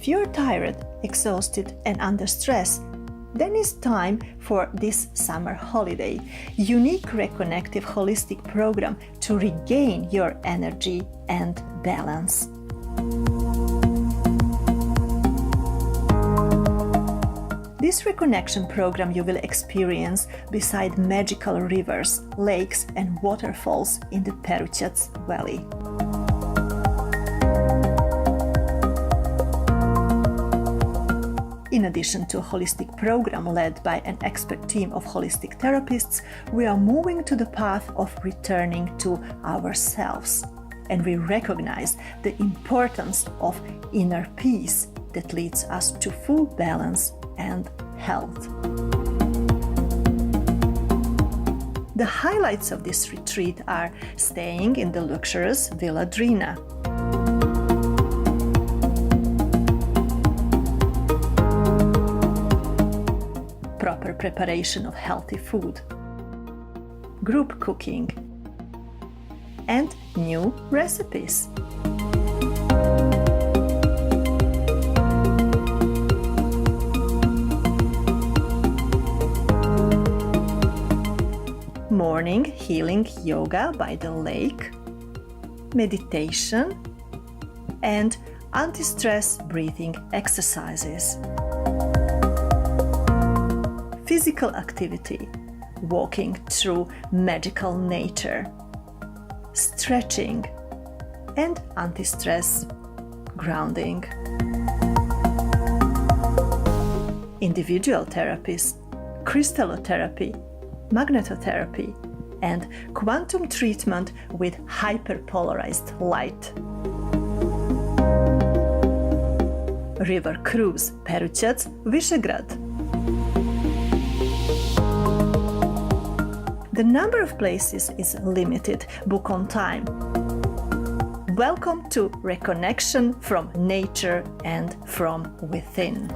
If you're tired, exhausted, and under stress, then it's time for this summer holiday, unique reconnective holistic program to regain your energy and balance. This reconnection program you will experience beside magical rivers, lakes, and waterfalls in the Perućcu Valley. In addition to a holistic program led by an expert team of holistic therapists, we are moving to the path of returning to ourselves. And we recognize the importance of inner peace that leads us to full balance and health. The highlights of this retreat are staying in the luxurious Vili Drina, proper preparation of healthy food, group cooking, and new recipes. Morning healing yoga by the lake, meditation, and anti-stress breathing exercises. Physical activity, walking through magical nature, stretching, and anti-stress grounding. Individual therapies, crystallotherapy, magnetotherapy, and quantum treatment with hyperpolarized light. River cruise, Perućcu, Visegrad. The number of places is limited. Book on time. Welcome to reconnection from nature and from within.